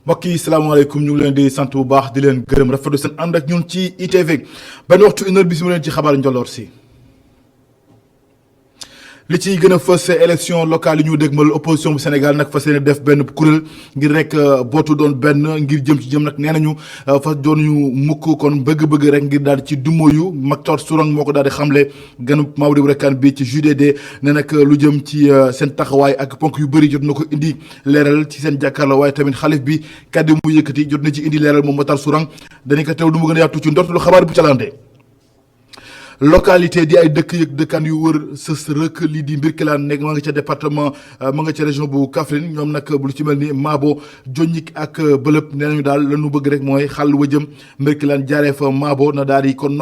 mbokk yi salaamaaleykum ñu ngi leen di sant bu baax di leen gërëm rafetlu seen ànd ak ñun ci ITV benn waxtu une heure bi si mu leen ci xabaar njoloor si. li ciy gën a fës élection locale yi ñu dégmal opposition bu Sénégal nag fas yéene def benn kuréel ngir rek bootu doon benn ngir jëm ci jëm nag nee nañu fas doon ñu mukk kon bëgg-bëgg rek ngir daal di ci dumoyu Mactar Sourang moo ko daal di xamle ganu Maodo Ibra Kane bi ci JDD ne nag lu jëm ci seen taxawaay ak ponk yu bëri jot na ko indi leeral ci seen jàkkaarloo waaye tamit xalif bi kàddu mu yëkkati jot na ci indi leeral moom Mactar Sourang dañu ko teew du mu gën a yaatu ci ndortelu xabaar bu calande localité di ay dëkk yëg dëkkaan yu wër sës rëkk lii di Mbirkilaan nekk ma nga ca département ma nga ca région bu Kaffrine ñoom nag lu ci mel ni Maabo Jonnik ak Bëlëb nee nañu daal lañu bëgg rek mooy xàll wa jëm Mbirkilaan jaaree fa Maabo na daal di kon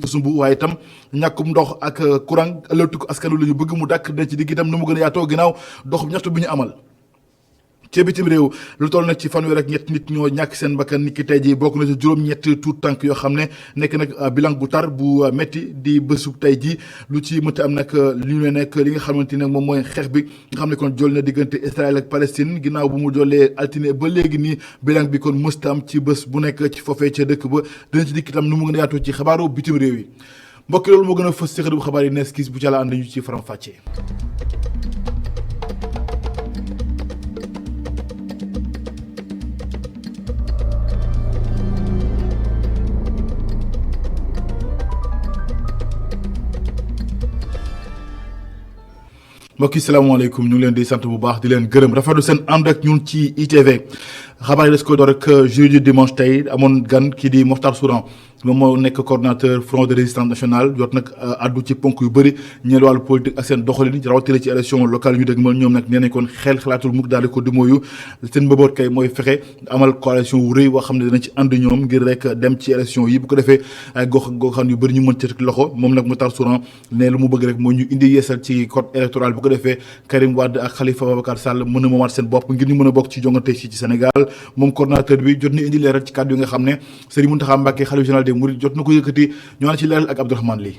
sumb waaye itam ñàkkum ndox ak courant ëllëg askan wi la ñu bëgg mu dàkk den ci digg itam nu mu gën a yaatoo ginnaaw dox ñaxtu bi ñu amal ci bitim réew lu toll nag ci fanweer ak ñett nit ñoo ñàkk seen bakkan niki tey ji bokk na ci juróom-ñett tuut tànk yoo xam ne nekk nag bilan bu tar bu métti di bésu tey ji lu ci mënti am nag li ñu ne nekk li nga xamante ne moom mooy xeex bi nga xam ne kon jol na diggante Israël ak Palestine ginnaaw bu mu jollee altine ba léegi nii bilan bi kon mësta am ci bés bu nekk ci foofee ca dëkk ba dina ci dikk itam nu mu gën a yaatoo ci xabaaru bitim réew yi mbokki loolu moo gën a fës ci xët bu xabaar yi nees kis bu ca la ànd ñu ci faram fàccee. mbokk yi salaamaaleykum ñu ngi leen di sant bu baax di leen gërëm rafetlu seen ànd ak ñun ci ITV xabaar yi des ko door ak jeudi dimanche tey amoon gan kii di Mactar Sourang moom moo nekk coordonnateur front de résistance nationale jot nag addu ci ponk yu bëri ñeel wàllu politique ak seen doxalin rawatina ci élection locale yu ñu dégmal ñoom nag nee nañ kon xel xalaatul mukk daal di ko dimooyu seen mbëboot kay mooy fexe amal coalition wu rëy boo xam ne dina ci ànd ñoom ngir rek dem ci élection yi bu ko defee ay gox goxaan yu bëri ñu mën ci loxo moom nag Mactar Sourang ne lu mu bëgg rek mooy ñu indi yeesal ci code électoral bu ko defee Karim Wade ak Khalifa Babacar Sall mën a moomaat seen bopp ngir ñu mën a bokk ci jongante ci Sénégal moom coordonnateur bi jot na indi leeral ci kàddu yi nga xam ne Serigne Mountakha Mbacké xalif général des Mourides jot na ko yëkkati ñoo na ci leeral ak Abdourahmane Ly.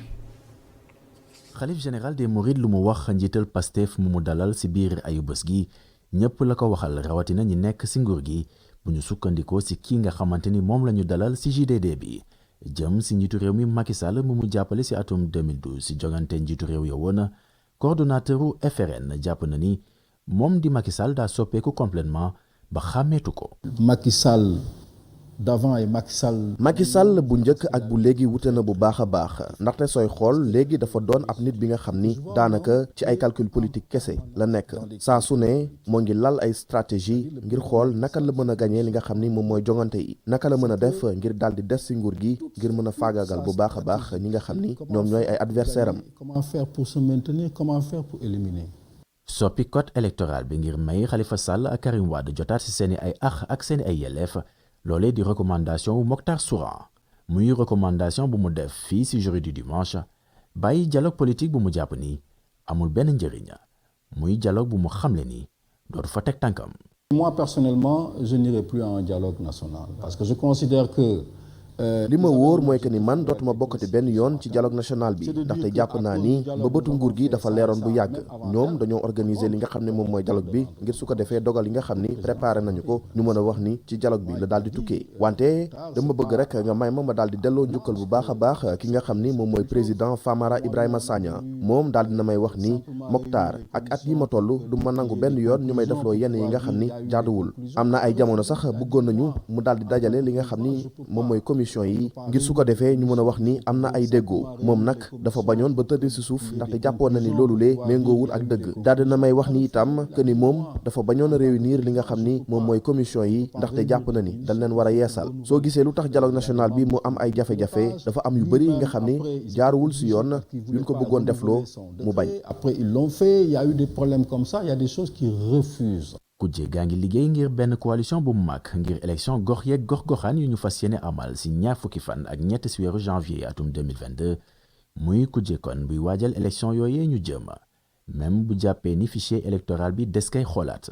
xalif général des Mourides lu mu wax njiital Pastef mu dalal si biir ayu bés gi ñëpp la ko waxal rawatina ñi nekk si nguur gi bu ñu sukkandikoo si kii nga xamante ni moom la ñu dalal si JDD bi jëm si njiitu réew mi Macky Sall mu jàppale si atum 2012 si jongante njiitu réew ya woon coordonnateuru FRN jàpp na ni moom di Macky Sall daa soppeeku complètement ba xàmmeetu ko. Macky Sall d'avant et Macky Sall bu njëkk ak bu léegi wute na bu baax a baax ndaxte sooy xool léegi dafa doon ab nit bi nga xam ni daanaka ci ay calcul politique kese la nekk saa su ne moo ngi lal ay stratégie ngir xool naka la mën a gañee li nga xam ni moom mooy jongante yi naka la mën a def ngir daal di des si nguur gi ngir mën a faagaagal bu baax a baax ñi nga xam ni ñoom ñooy ay adversaire am. Comment faire pour se maintenir, comment faire pour éliminer. soppi code électoral bi ngir may Khalifa Sall ak Karim Wade jotaat si seeni ay ax ak seeni ay yelleef loolee di recommandation wu Mactar Sourang muy recommandation bu mu def fii si journée du dimanche bàyyi dialogue politique bu mu jàpp ni amul benn njëriñ muy dialogue bu mu xamle ni dootu fa teg tànkam. Moi personnellement je n'irai plus à un dialogue national parce que je considère que li ma wóor mooy que ni man dootuma bokkati benn yoon ci dialogue national bi ndaxte jàpp naa ni mbëbëtu nguur gi dafa leeroon bu yàgg ñoom dañoo organiser li nga xam ne moom mooy dialogue bi ngir su ko defee dogal yi nga xam ni préparé nañu ko ñu mën a wax ni ci dialogue bi la daal di tukkee wante dama bëgg rek nga may ma daal di delloo njukkal bu baax a baax ki nga xam ni moom mooy président Famara Ibrahima Sagna moom daal dina may wax ni Mactar ak at yi ma toll du ma nangu benn yoon ñu may defloo yenn yi nga xam ni jaaduwul am na ay jamono sax bëggoon nañu mu daal di dajale li nga xam ni moom mooy commission yi ngir su ko defee ñu mën a wax ni am na ay déggoo moom nag dafa bañoon ba tëdd si suuf ndaxte jàppoon na ni loolu lee méngoowul ak dëgg daal dina may wax ni itam que ni moom dafa bañoon a réunir li nga xam ni moom mooy commission yi ndaxte jàpp na ni dañ leen war a yeesal soo gisee lu tax dialogue national bi mu am ay jafe-jafe dafa am yu bëri yi nga xam ni jaaruwul si yoon yuñ ko bëggoon defloo mu bañ. Après ils l'ont fait, il y a eu des problèmes comme ça, il y a des choses qui refusent. kujje gaa ngi liggéey ngir benn coalition bu mag ngir élection gox yeeg gox-goxaan yu ñu fas yéene amal si ñaar fukki fan ak ñett si weeru janvier atum 2022 muy kujje kon buy waajal élection yooyee ñu jëm même bu jàppee ni fichier électoral bi des kay xoolaat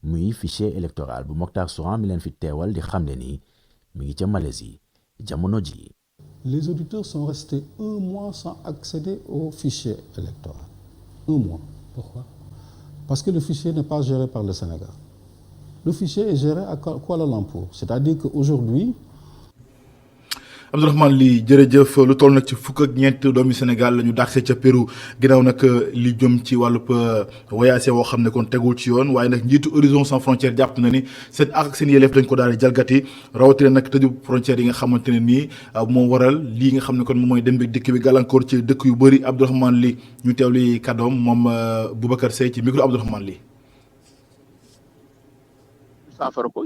muy fichier électoral bu Mactar Sourang mi leen fi teewal di xamle ni mi ngi ca Malaisie jamono ji. Les auditeurs sont restés 1 mois sans accéder au fichier électoral. 1 mois. Pourquoi? Parce que le fichier n'est pas géré par le Sénégal. Le fichier est géré à Kuala Lumpur. C'est-à-dire qu'aujourd'hui, Abdourahmane Ly jërëjëf lu toll nag ci fukk ak ñeent doomi Sénégal la ñu dàqee ca Pérou ginnaaw nag li jëm ci wàllub voyage woo xam ne kon tegul ci yoon waaye nag njiitu Horizon Sans Frontières jàpp na ni seen ak seen yelleef dañ ko daal di jalgati rawatina nag tëju frontières yi nga xamante ne nii moo waral lii nga xam ne kon moom mooy dem bi dikk bi gàllankoor ci dëkk yu bëri. Abdourahmane Ly ñu teew li kàddoom moom Boubacar Seye ci micro Abdourahmane Ly.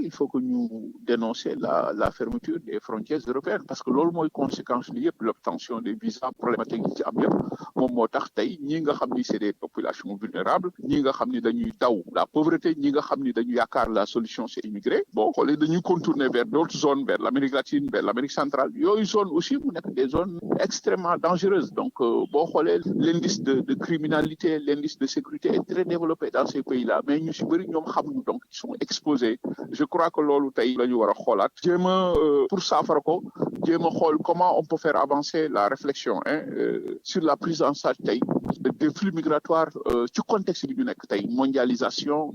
Il faut que nous dénoncer la fermeture des frontières européennes parce que loolu mooy conséquence li yëpp l'obtention des visas problématique yi ci am yëpp moom moo tax tey ñi nga xam ni c'est des populations vulnérables ñi nga xam ni dañuy daw la pauvreté ñi nga xam ni dañu yaakaar la solution c'est immigré boo xoolee dañuy contourner vers d'autres zones vers l'Amérique latine vers l'Amérique centrale yooyu zone aussi mu nekk des zones extrêmement dangereuses donc boo xoolee l'indice de criminalité l'indice de sécurité est très développé dans ces pays-là mais ñu si bëri ñoom xamuñu donc ils sont exposés. Je crois que loolu tey la ñu war a xoolaat jéem a pour saafara ko jéem a xool comment on peut faire avancer la réflexion sur la prise en charge tey des flux migratoires ci contexte bi ñu nekk tey mondialisation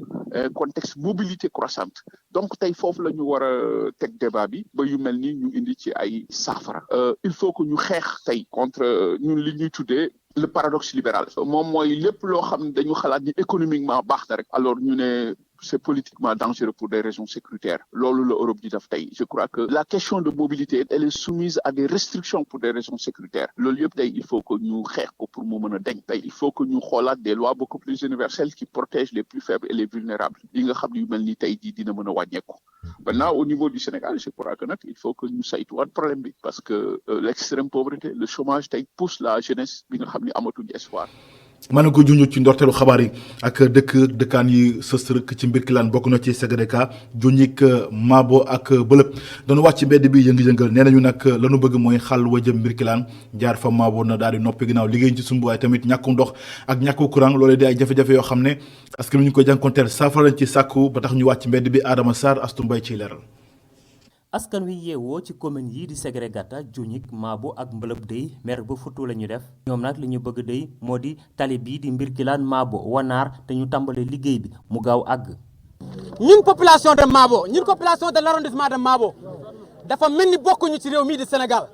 contexte mobilité croissante donc tey foofu la ñu war a teg débat bi ba yu mel ni ñu indi ci ay saafara il faut que ñu xeex tey contre ñun li ñuy tuddee le paradoxe libéral moom mooy lépp loo xam ne dañu xalaat ni économiquement baax na rek alors ñu ne c'est politiquement dangereux pour des raisons sécuritaires loolu la Europe di def tey je crois que la question de mobilité elle est soumise à des restrictions pour des raisons sécuritaires loolu yëpp tey il faut que ñu xeex ko pour mu mën a deñ tey il faut que ñu xoolaat des lois beaucoup plus universelles qui protègent les plus faibles et les vulnérables yi nga xam ne yu mel ni tey jii dina mën a wàññeeku maintenant au niveau du Sénégal je crois que nag il faut que ñu saytuwaat problème bi parce que l'extrême pauvreté le chômage tey pousse la jeunesse bi nga xam ne amatuñu espoir. mën na ko junj ci ndorteelu xabaar yi ak dëkkaan yi sës rëkk ci Mbirkilaan bokk na ci Ségreka Junjik Mabo ak Bëlëb doon wàcc ci mbedd bi yëngu-yëngal nee nañu nag lanu bëgg mooy xàll wa jëm Mbirkilaan jaar fa Mabo na daal di noppi ginnaaw liggéey ci sumb waaye tamit ñàkku ndox ak ñàkku courant loolee di ay jafe-jafe yoo xam ne askan wi ñu koy jànkonteel saafara lañ ci sàkku ba tax ñu wàcc mbedd bi Adama Sarr Astou Mbaye ciy leeral. askan wi yeewoo ci commune yi di Ségrégata Junjik Mabo ak Mbëlëb dey mer ba futu la ñu def ñoom nag li ñu bëgg dey moo di tali bii di Mbirkilaan Mabo Wanaar te ñu tàmbale liggéey bi mu gaaw àgg. ñun population de Mabo ñun population de l'arrondissement de Mabo dafa mel ni bokkuñu ci réew mii di Sénégal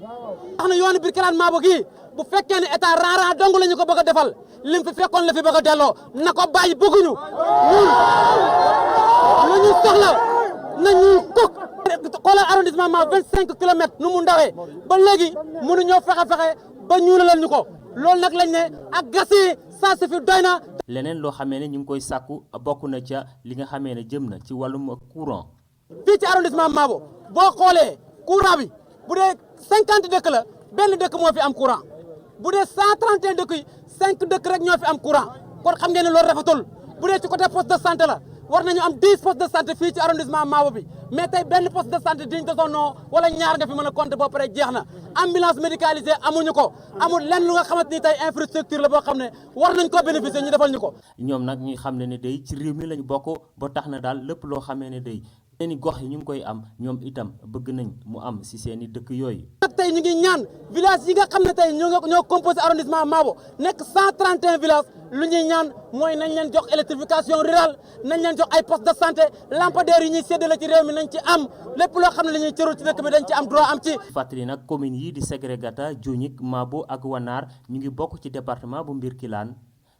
wax na yoonu Mbirkilaan Mabo gii bu fekkee ne état ran dong la ñu ko bëgg a defal lim fi fekkoon la fi bëgg a delloo na ko bàyyi bëgguñu ñun lu ñu soxla nañu kuk xoolal arrondissement ma 25 kilomètres nu mu ndawee ba léegi mënuñoo fexe ba ñuulalal ñu ko loolu nag lañ ne ak gas yi ça suffit doy na. leneen loo xamee ne ñu ngi koy sàkku bokk na ca li nga xamee ne jëm na ci wàllum courant. fii ci arrondissement Mabo boo xoolee courant bi bu dee 50 dëkk la benn dëkk moo fi am courant bu dee 131 dëkk yi 5 dëkk rek ñoo fi am courant kon xam ngeen ne loolu rafetul bu dee ci côté poste de santé la war nañu am 10 postes de santé fii ci arrondissement Mabo bi mais tey benn poste de santé digne de son nom wala ñaar nga fi mën a compter boo pare jeex na ambulance médicalisée amuñu ko amul lenn lu nga xamante ni tey infrastructure la boo xam ne war nañ koo bénéficier ñu defal ñu ko. ñoom nag ñuy xam ne day ci réew mi lañu bokk ba tax na daal lépp loo xamee ne day seeni gox yi ñu ngi koy am ñoom itam bëgg nañ mu am si seeni dëkk yooyu. nag tey ñu ngi ñaan village yi nga xam ne tey ñoo composé arrondissement Mabo nekk 131 villages lu ñuy ñaan mooy nañ leen jox électrification rurale nañ leen jox ay poste de santé lampadaires yi ñuy séddale ci réew mi nañ ci am lépp loo xam ne la ñuy cërul ci dëkk bi dañ ci am droit am ci. fàttali nag commune yi di Ségrégata Junjik Mabo ak Wanaar ñu ngi bokk ci département bu Mbirkilaan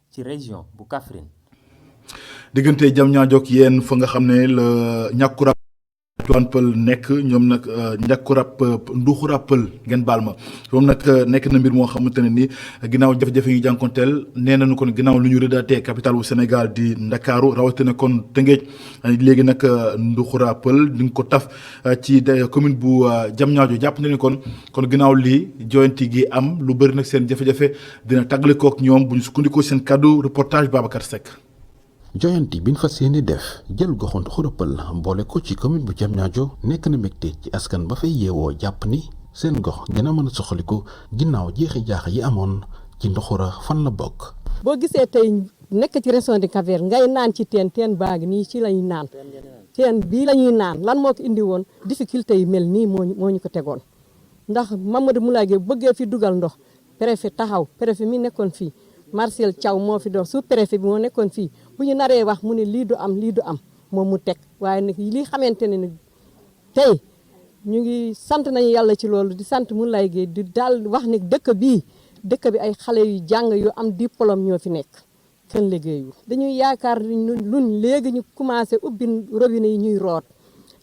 ci région bu Kaffrine. diggante Diamniadio ak yéen fa nga xam ne la ñàkku Tivaouane Peulh nekk ñoom nag Nduxura Peulh ngeen baal ma moom nag nekk na mbir moo xamante ne ni ginnaaw jafe-jafe yi jànkonteel nee nañu kon ginnaaw lu ñu redaté capitale bu Sénégal di Ndakaaru rawatina kon Tëngéej léegi nag Nduxura Peulh di nga ko taf ci commune bu Diamniadio jàpp nañu kon ginnaaw lii joyanti gi am lu bëri nag seen jafe-jafe dina tàggalikoo ak ñoom bu ñu sukkandikoo seen kàddu reportage Babacar Seck. joyanti bi ñu fas yéene def jël goxu Nduxura Peulh boole ko ci commune bu Diamniadio nekk na mbégte ci askan ba fay yeewoo jàpp ni seen gox gën a mën a soxaliku ginnaaw jeexi jaax yi amoon ci Nduxura fan la bokk. boo gisee tey nekk ci région de Cap-Vert ngay naan ci teen baa ngi nii ci lañuy naan teen bii la ñuy naan lan moo ko indi woon difficulté yi mel nii moo ñu ko tegoon ndax Mamadou Moulaye Gueye bëggee fi dugal ndox préfet taxaw préfet mi nekkoon fii Marcel Thiaw moo fi doon sous préfet bi moo nekkoon fii bu ñu naree wax mu ne lii du am moom mu teg waaye nag li xamante ne nag tey ñu ngi sant nañu yàlla ci loolu di sant mun lay géey di daal wax ne dëkk bi ay xale yu jàng yu am diplôme ñoo fi nekk kenn liggéeyu dañuy yaakaar lun léegi ñu commencé ubbi robinet yi ñuy root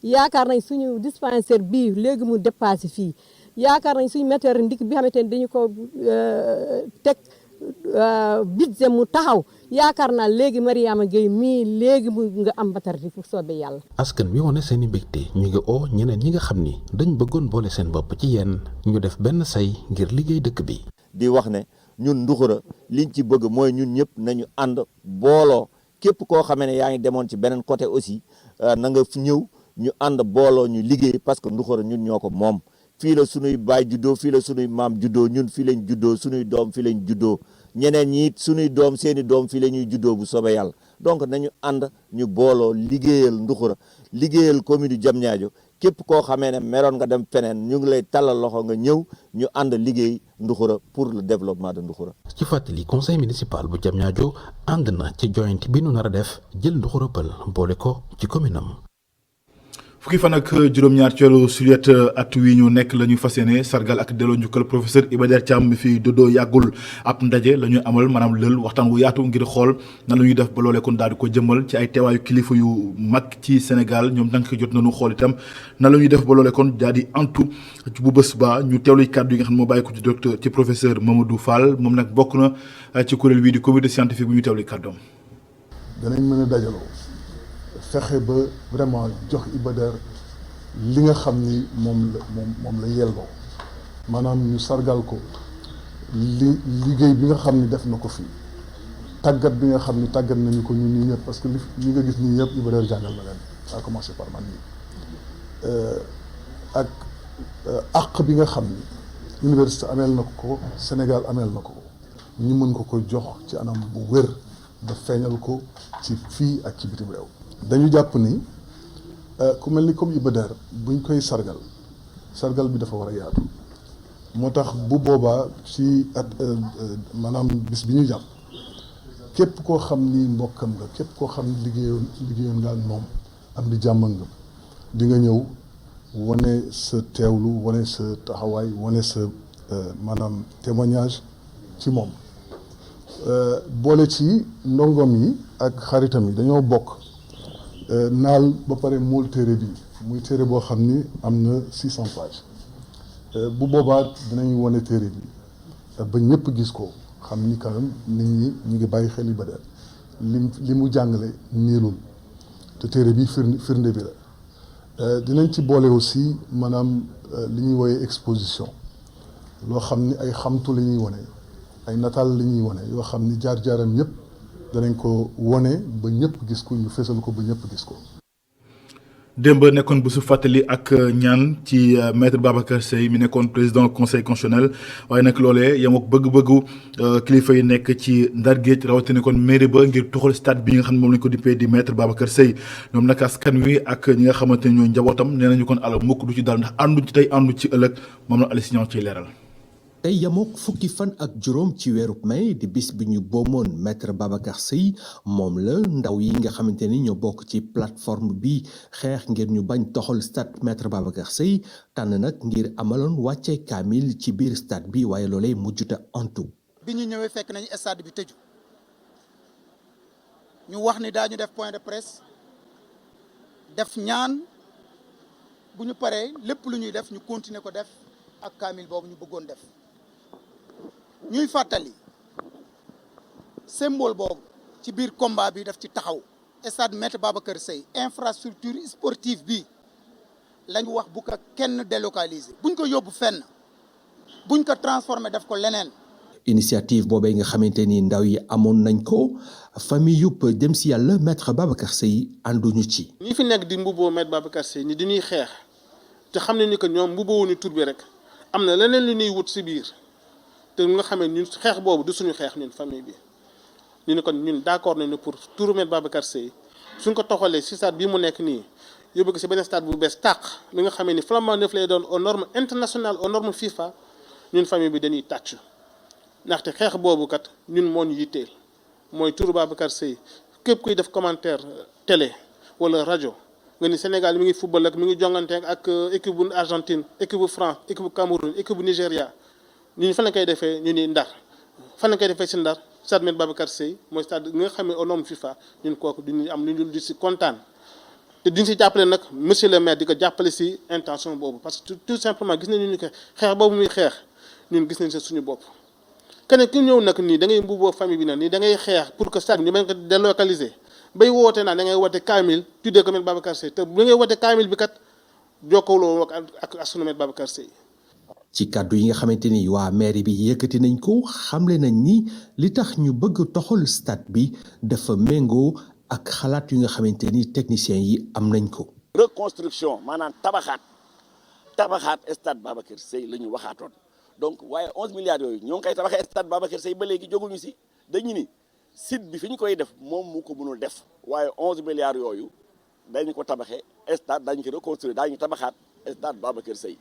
yaakaar nañ suñu dispensaire bii léegi mu dépassé fii yaakaar nañ suñu météo ndik bi xamante ne dañu ko teg budget mu taxaw yaakaar naa léegi Mariama Gueye mii léegi mu nga am batari fu soobee yàlla. askan wi wane seen i mbégte ñu ngi oo ñeneen ñi nga xam ni dañ bëggoon boole seen bopp ci yenn ñu def benn say ngir liggéey dëkk bi. di wax ne ñun Nduxura liñ ci bëgg mooy ñun ñëpp nañu ànd booloo képp koo xamee ne yaa ngi demoon ci beneen côté aussi na nga ñëw ñu ànd booloo ñu liggéey parce que Nduxura ñun ñoo ko moom. fii la sunuy baay juddoo fii la sunuy maam juddoo ñun fii lañ juddoo sunuy doom fii lañ juddoo ñeneen ñi it sunuy doom seeni doom fii la ñuy juddoo bu soobee yàlla donc nañu ànd ñu booloo liggéeyal Nduxura liggéeyal commune du Diamniadio képp koo xamee ne meroon nga dem feneen ñu ngi lay tàllal loxo nga ñëw ñu ànd liggéey Nduxura pour le développement de Nduxura. ci fàttali conseil municipal bu Diamniadio ànd na ci joint bi nu nar a def jël Nduxura Peul boole ko ci commune am. fukki fan ak juróom-ñaar ci weeru sulet at wi ñu nekk la ñu fas yéene sargal ak delloo njukkal professeur Iba Der Thiam mi fi dodo yàggul ab ndaje la ñu amal maanaam lël waxtaan wu yaatu ngir xool nan la ñuy def ba loolee kon daal di ko jëmmal ci ay teewaayu kilifa yu mag ci Sénégal ñoom nag jot nañu xool itam nan la ñuy def ba loolee kon daal di antu bu bés ba ñu teewlu kàddu yi nga xam ne moo bàyyi ko ci docteur ci professeur Mamadou Fall moom nag bokk na ci kuréel bii di comité scientifique bu ñu teewlu kàddoom. danañ mën a dajaloo fexe ba vraiment jox Iba Der li nga xam ni moom la yelloo maanaam ñu sargal ko liggéey bi nga xam ni def na ko fii tàggat bi nga xam ni tàggat nañu ko ñun ñii ñëpp parce que li nga gis nii ñëpp Iba Der jàngal na leen à commencer par man nii ak àq bi nga xam ni université ameel na ko Sénégal ameel na ko ñu mën ko jox ci anam bu wér ba feeñal ko ci fii ak ci bitim réew. dañu jàpp ni ku mel ni comme Iba Der buñ koy sargal bi dafa war a yaatu moo tax bu boobaa ci maanaam bis bi ñu jàpp képp koo xam ni mbokkam nga képp koo xam ni liggéeyoon nga ak moom am di jàmm nga di nga ñëw wane sa teewlu wane sa taxawaay wane sa maanaam témoignage ci moom boole ci ndongoom yi ak xaritam yi dañoo bokk naal ba pare mool téere bi muy téere boo xam ni am na 600 pages bu boobaa dinañu wane téere bi ba ñëpp gis ko xam ni quand même nit ñi ñu ngi bàyyi xel Iba Der li mu jàngale niilul te téere bi firnde bi la dinañ ci boole aussi maanaam li ñuy woowee exposition loo xam ni ay xamtu la ñuy wane ay nataal la ñuy wane yoo xam ni jaar-jaaram yëpp danañ ko wone ba ñëpp gis ko ñu fesal ko ba ñëpp gis ko. démb nekkoon bu su fàttali ak ñaan ci maître Babacar Seye mi nekkoon président conseil constitutionnel waaye nag loolee yam ak bëgg-bëggu kilifa yi nekk ci Ndar Géej rawatina kon mairie ba ngir tuxal stade bi nga xam ne moom lañ ko dippee di maître Babacar Seye ñoom nag askan wi ak ñi nga xamante ne ñooy njabootam nee nañu kon ala mukk du ci dal ndax àndu ci tey àndu ci ëllëg moom la Aliou Signon ciy leeral. tey yamook fukki fan ak juróom ci weerub may di bis bi ñu boomoon maître Babacar Seye moom la ndaw yi nga xamante ni ñoo bokk ci plateforme bi xeex ngir ñu bañ toxal stade maître Babacar Seye tànn nag ngir amaloon wàcce kaamil ci biir stade bi waaye loolee mujjuta antu. bi ñu ñëwee fekk nañu stade bi tëju ñu wax ni daañu def point de presse def ñaan bu ñu paree lépp lu ñuy def ñu continuer ko def ak kaamil boobu ñu bëggoon def. ñuy fàttali symbole boobu ci biir combat bi daf ci taxaw stade maître Babacar Seye infrastructure sportive bi lañ wax bu ko kenn délocaliser buñ ko yóbbu fenn buñ ko transformer def ko leneen. initiative boobee nga xamante ni ndaw yi amoon nañ ko famille yupp dem si yàlla maître Babacar Seye ànduñu ci. ñi fi nekk di mbubboo maître Babacar Seye ni dañuy xeex te xam ne ni que ñoom mbubboo ni tur bi rek am na leneen lu ñuy wut si biir. te nga xamee ñun xeex boobu du suñu xeex ñun famille bi ñu ne kon ñun d'accord nañu pour turu maître Babacar Seye suñ ko toxalee si stade bii mu nekk nii yóbbu ko si beneen stade bu bees tàq li nga xamee ni flambant neuf lay doon aux normes internationales aux normes FIFA ñun famille bi dañuy tàcc ndaxte xeex boobu kat ñun moo ñu yitteel mooy turu Babacar Seye képp kuy def commentaire télé wala rajo nga ni Sénégal mi ngi football ak mi ngi jongante ak équipe bu Argentine équipe bu France équipe bu Cameroun équipe bu Nigéria ñu fan la koy defee ñu ni Ndar fan la koy defee si Ndar stade Me Babacar Sèye mooy stade nga xam ne au nom FIFA ñun kooku duñu am lu ñu di si kontaan te duñ si jàppale nag monsieur le maire di ko jàppale si intention boobu parce que tout simplement gis nañu ni que xeex boobu muy xeex ñun gis nañ sa suñu bopp. keneen ki ñëw nag nii da ngay mbubboo famille bi nag nii da ngay xeex pour que stade bi ñu mën ko délocaliser bay woote naa da ngay woote kaamil tuddee ko Me Babacar Sèye te bu ngay woote kaamil bi kat jokkaloo ak asunu Me Babacar Sèye. ci kàddu yi nga xamante ni waa mairie bi yëkkati nañ ko xamle nañ ni li tax ñu bëgg toxal stade bi dafa méngoo ak xalaat yu nga xamante ni techniciens yi am nañ ko. reconstruction maanaam tabaxaat stade Babacar Sèye la ñu waxaatoon donc waaye 11 milliards yooyu ñoo ngi koy tabaxee stade Babacar Sèye ba léegi jóguñu si dañu ni site bi fi ñu koy def moom mu ko mënul def waaye 11 milliards yooyu dañu ko tabaxee stade dañu ko reconstruire daañu tabaxaat stade Babacar Sèye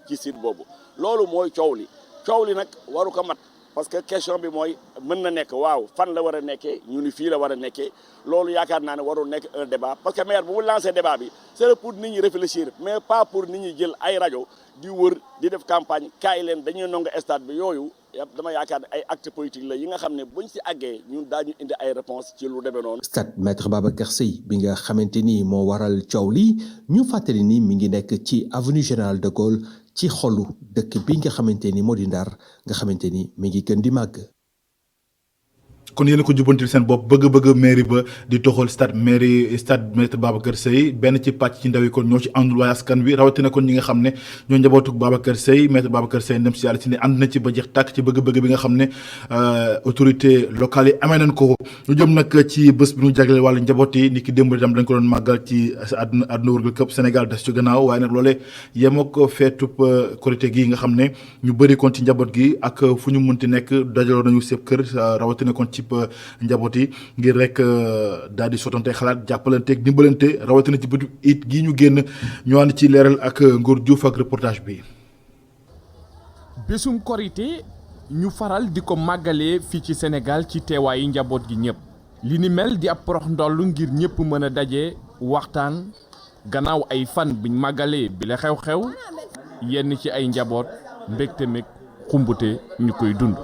ci site boobu loolu mooy coow li nag waru ko mat parce que question bi mooy mën na nekk waaw fan la war a nekkee ñu ni fii la war a nekkee loolu yaakaar naa ne warul nekk un débat parce que maire bu mu lancé débat bi c'est pour nit ñi réfléchir mais pas pour nit ñi jël ay rajo di wër di def campagne kaay leen dañuy nonga stade bi yooyu dama yaakaar ne ay acte politique la yi nga xam ne buñ si àggee ñun daañu indi ay réponse ci lu demee noonu. stade Maître Babacar Sèye bi nga xamante ni moo waral coow li ñu fàttali ni mi ngi nekk ci avenue Général de Gaulle ci xolu dëkk bi nga xamante ni moo di Ndar nga xamante ni mi ngi gën di màgg. kon yéen a ko jubbantil seen bopp bëgg-bëgg mairie ba di toxal stade Maître Babacar Sèye benn ci pàcc ci ndaw yi kon ñoo ci àndul waaye askan wi rawatina kon ñi nga xam ne ñoo njabootu Babacar Sèye Maître Babacar Sèye ndem si yàlla si ne ànd na ci ba jeex tàkk ci bëgg-bëgg bi nga xam ne autorité locale yi amee nañ ko ñu jëm nag ci bés bi ñu jagleel wàllu njaboot yi ni ki démb itam dañ ko doon màggal ci àdduna wërgal këpp Sénégal des ci gannaaw waaye nag loolee yem ak feetub Korité gi nga xam ne ñu bëri kon ci njaboot gi ak fu ñu mënti nekk dajaloo nañu seen kër rawatina kon ci njaboot yi ngir rek daal di sottante xalaat jàppalanteeg dimbalante rawatina ci bëtu it gii ñu génn ñu ànd ci leeral ak Ngor Diouf ak reportage bi. bésum Korité ñu faral di ko màggalee fii ci Sénégal ci teewaayu njaboot gi ñëpp li ni mel di ab porox ndoll ngir ñëpp mën a daje waxtaan gannaaw ay fan biñ màggalee bi la xew-xew yenn ci ay njaboot mbégte meg xumbute ñu koy dund.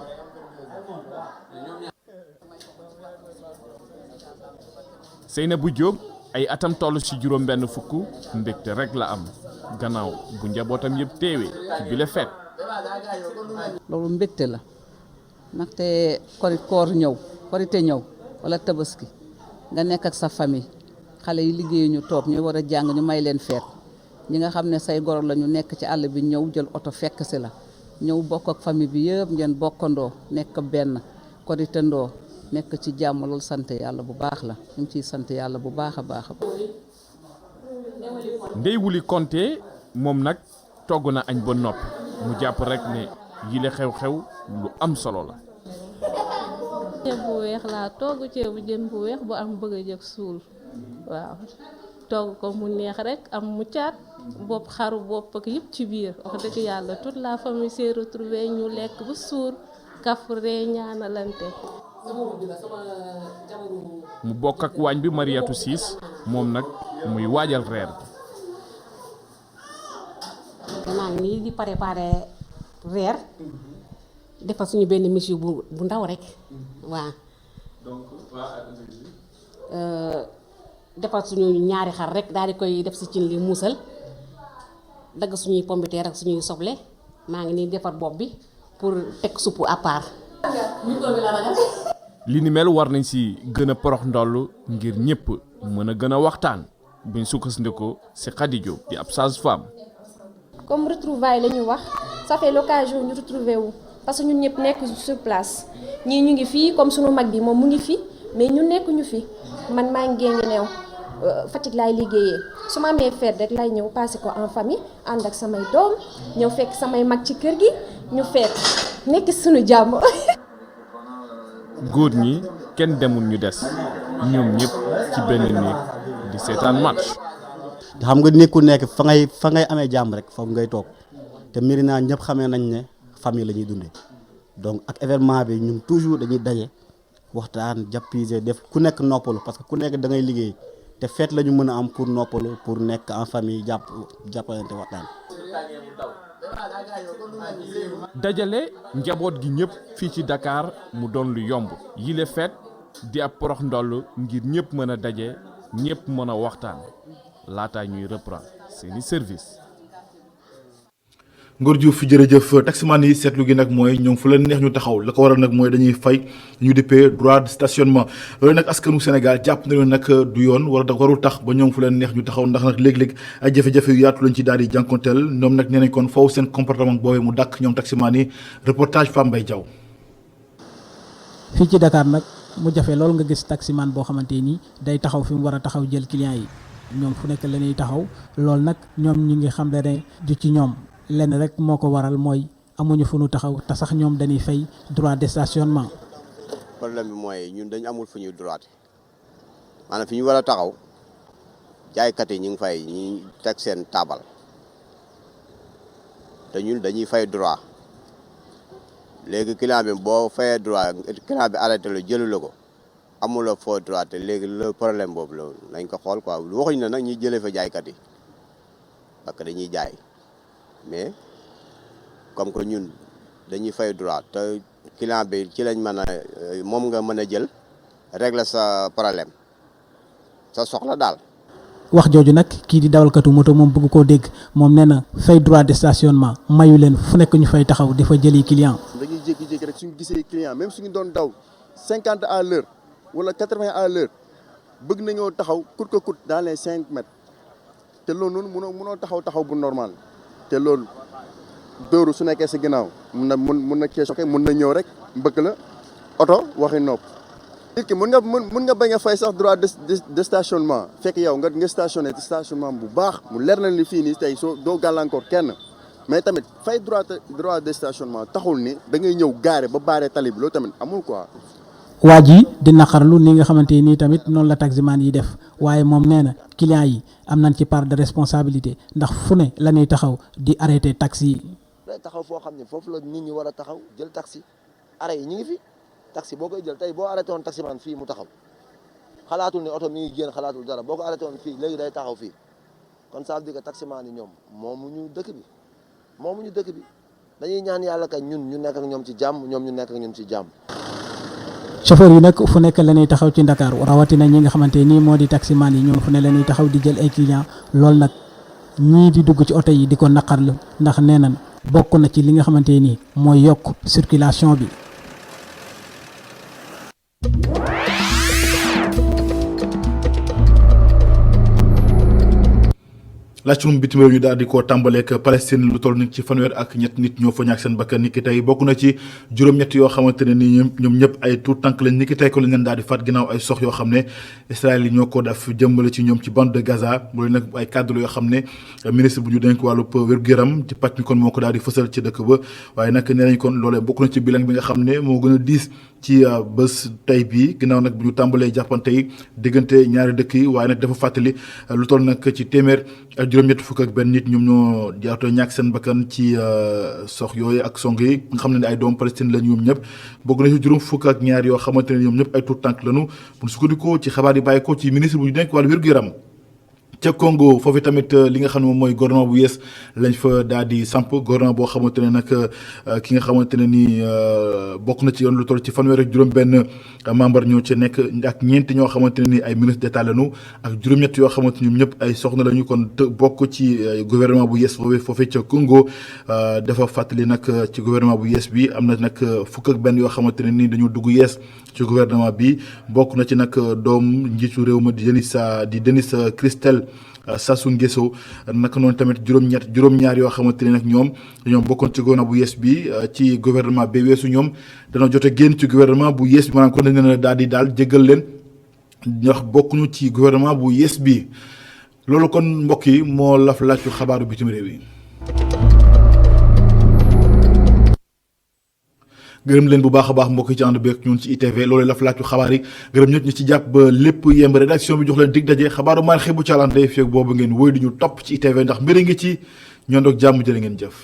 Seynabou Diop ay atam toll ci juróom benn fukk mbégte rek la am gannaaw bu njabootam yëpp teewee ci bile feet. loolu mbégte la ndaxte koor ñëw korite ñëw wala tabaski nga nekk ak sa famille xale yi liggéeyu ñu toog ñu war a jàng ñu may leen feet ñi nga xam ne say goro la ñu nekk ci àll bi ñëw jël oto fekk si la ñëw bokk ak famille bi yëpp ngeen bokkandoo nekk benn korite ndoo nekk ci jàmm loolu sant yàlla bu baax la ñu ngi ciy sant yàlla bu baax a baax. Ndeye Wuli Konté moom nag togg na añ ba noppi mu jàpp rek ne yile xew-xew lu am solo la. ceeb bu weex laa togg ceebu jën bu weex bu am bëgg a jëg suul waaw togg ko mu neex rek am mu caat bopp xaru bopp ak yëpp ci biir wax dëgg yàlla toute la famille s'est retrouvée ñu lekk bu suur kaf ree ñaanalante. mu bokk ak waañ bi Mariatou Ciss moom nag muy waajal reer bi. maa ngi nii di préparer reer defal suñu benn monsieur bu ndaw rek waaw. defal suñu ñaari xar rek daal di koy def si cin li muusal dagg suñuy pomme de terre ak suñuy soble maa ngi nii defar bopp bi pour teg suppu à part. li ni mel war nañ si gën a porox ndoll ngir ñëpp mën a gën a waxtaan buñ sukkandikoo si Khady Diop di ab sage-femme. comme retrouvailles la ñu wax ça fait l'occasion ñu retrouver wu parce que ñun ñëpp nekk sur place ñii ñu ngi fii comme sunu mag bi moom mu ngi fi mais ñu nekk ñu fi man maa ngi génn neew Fatick laay liggéeyee su ma amee fête rek lay ñëw passé ko en famille ànd ak samay doom ñëw fekk samay mag ci kër gi ñu fekk nekk sunu jàmm. góor ñi kenn demul ñu des ñoom ñëpp ci benn néeg di seetaan match. xam nga nit ku nekk fa ngay amee jàmm rek foofu ngay toog te Médina ñëpp xamee nañ ne famille la ñuy dundee donc ak événement bi ñun toujours dañuy daje waxtaan jàppise def ku nekk noppalu parce que ku nekk da ngay liggéey te fête la ñu mën a am pour noppalu pour nekk en famille jàppalante waxtaan. dajale njaboot gi ñëpp fii ci Dakar mu doon lu yomb yile fête di ab porox ndoll ngir ñëpp mën a daje ñëpp mën a waxtaan laata ñuy reprendre seeni service. Ngor Diouf jërëjëf taximan yi seetlu gi nag mooy ñoom fu leen neex ñu taxaw la ko waral nag mooy dañuy fay ñu dippee droit de stationnement loolu nag askanu Sénégal jàpp nañu nag du yoon wala da warul tax ba ñoom fu leen neex ñu taxaw ndax nag léeg-léeg ay jafe-jafe yu yaatu lañ ci daal di jànkonteel ñoom nag nee nañ kon foofu seen comportement boobee mu dàkk ñoom taximan yi reportage Fane Mbaye Diaw. fii ci Dakar nag mu jafe loolu nga gis taximan boo xamante ni day taxaw fi mu war a taxaw jël client yi ñoom fu nekk la ñuy taxaw loolu nag ñoom ñu ngi xam ne du ci ñoom. lenn rek moo ko waral mooy amuñu fu ñu taxaw te sax ñoom dañuy fay droit de stationnement. problème bi mooy ñun dañu amul fu ñuy droit maanaam fi ñu war a taxaw jaaykat yi ñu ngi fay ñi teg seen taabal te ñun dañuy fay droit léegi client bi boo fayee droit client bi arrêté la jëlu la ko amuloo foo droit te léegi le problème boobu la nañ ko xool quoi waxuñ na nag ñuy jëlee fa jaaykat yi parce que dañuy jaay. mais comme que ñun dañuy fay droit te client bi ci lañ mën a moom nga mën a jël régler sa problème sa soxla daal. wax jooju nag kii di dawalkatu moto moom bëgg koo dégg moom nee na fay droit de stationnement mayu leen fu nekk ñu fay taxaw di fa jëli client. dañuy jékki-jékki rek suñu gisee client même suñu doon daw 50 à l'heure wala 80 à l'heure bëgg nañoo taxaw coûte que coûte dans les 5 mètres te loolu noonu mënoo taxaw bu normal. te loolu dóoru su nekkee si ginnaaw mun na cee choqué mun na ñëw rek mbëkk la oto waxi nopp nit ki mun nga bañ a fay sax droit de stationnement fekk yow nga stationné stationnement bu baax mu leer na ni fii nii tey soo doo gàllankoor kenn mais tamit fay droit de stationnement taxul ni da ngay ñëw gaare ba baaree tali bi loolu tamit amul quoi. waa ji di naqarlu ni nga xamante nii tamit noonu la taximan yi def waaye moom nee na client yi am nañ ci part de responsabilité ndax fu ne la ñuy taxaw di arrêté taxi yi. day taxaw foo xam ne foofu la nit ñi war a taxaw jël taxi arrêt yi ñu ngi fi taxi boo koy jël tey boo arrêté woon taximan fii mu taxaw xalaatul ne oto mi ngi génn xalaatul dara boo ko arrêté woon fii léegi day taxaw fii kon ça veut dire que taximan yi ñoom moomuñu dëkk bi dañuy ñaan yàlla ka ñun ñu nekk ak ñoom ci jàmm ñoom ñu nekk ak ñun ci jàmm. chauffeur yi nag fu nekk la ñuy taxaw ci Ndakaaru rawatina ñi nga xamante nii moo di taximan yi ñoom fu ne la ñuy taxaw di jël ay client loolu nag ñii di dugg ci oto yi di ko naqarlu ndax nee nañ bokk na ci li nga xamante nii mooy yokk circulation bi. laajtum bitim réew ñu daal di ko tàmbaleek Palestine lu toll ci fanweer ak ñett nit ñoo fa ñàkk seen bakkan niki tey bokk na ci juróom-ñett yoo xamante ne ni ñoom ñëpp ay tuut tànk lañ niki tey ko lañ leen daal di faat ginnaaw ay sox yoo xam ne Israël yi ñoo ko def jëmbale ci ñoom ci bande de Gaza loolu nag ay cadre yoo xam ne ministre bu ñu dénk wàllu wér-gu-yaram ci pàcc mi kon moo ko daal di fësal ci dëkk ba waaye nag nee nañ kon loolee bokk na ci bilan bi nga xam ne moo gën a diis ci bés tey bii ginnaaw nag bu ñu tàmbalee jàppante yi diggante ñaari dëkk yi waaye nag dafa fàttali lu toll nag ci téeméer ak juróom-ñett fukk ak benn nit ñoom ñoo jaatoo ñàkk seen bakkan ci sox yooyu ak song yi nga xam ne ay doomu Palestine la ñoom ñëpp bokk na ci juróom fukk ak ñaar yoo xamante ne ñoom ñëpp ay tuut tànk lañu bu sukkandikoo ci xabaar yi bàyyi ko ci ministre bu ñu denk wàllu wér-gu-yaram ca Congo foofu tamit li nga xam ne moom mooy gouvernement bu yees lañ fa daal di samp gouvernement boo xamante ne nag ki nga xamante ne nii bokk na ci yoon lu toll ci fanweer ak juróom-benn membre ñoo ci nekk ak ñeenti ñoo xamante ne nii ay ministre d'état lañu ak juróom-ñett yoo xamante ñoom ñëpp ay soxna lañu kon bokk ci gouvernement bu yees foofu ca Congo dafa fàttali nag ci gouvernement bu yees bi am na nag fukk ak benn yoo xamante ne nii dañoo dugg yees ci gouvernement bi bokk na ci nag doom njiitu réew ma di Denis Christel Sassou Nguesso naka noonu tamit juróom-ñaar yoo xamante ne nag ñoom dañoo bokkoon ci gouvernement bu yees bi ci gouvernement bi weesu ñoom dañoo jot a génn ci gouvernement bu yees bi maanaam kon dañ leen daal di jéggal leen ndax bokkuñu ci gouvernement bu yees bi loolu kon mbokk yi moo laf laaju xabaaru bitim réew yi. gërëm leen bu baax a baax mbokk yi ci ànd beeg ñun ci ITV loolu la fa laatu xabaar yi gërëm ñëpp ñu ci jàpp ba lépp yemb rédaction bi jox leen dig daje xabaaru maan xebu caalante feeg boobu ngeen wóy di ñu topp ci ITV ndax mbir ngi ci ñoom ak jàmm jërë ngeen jëf.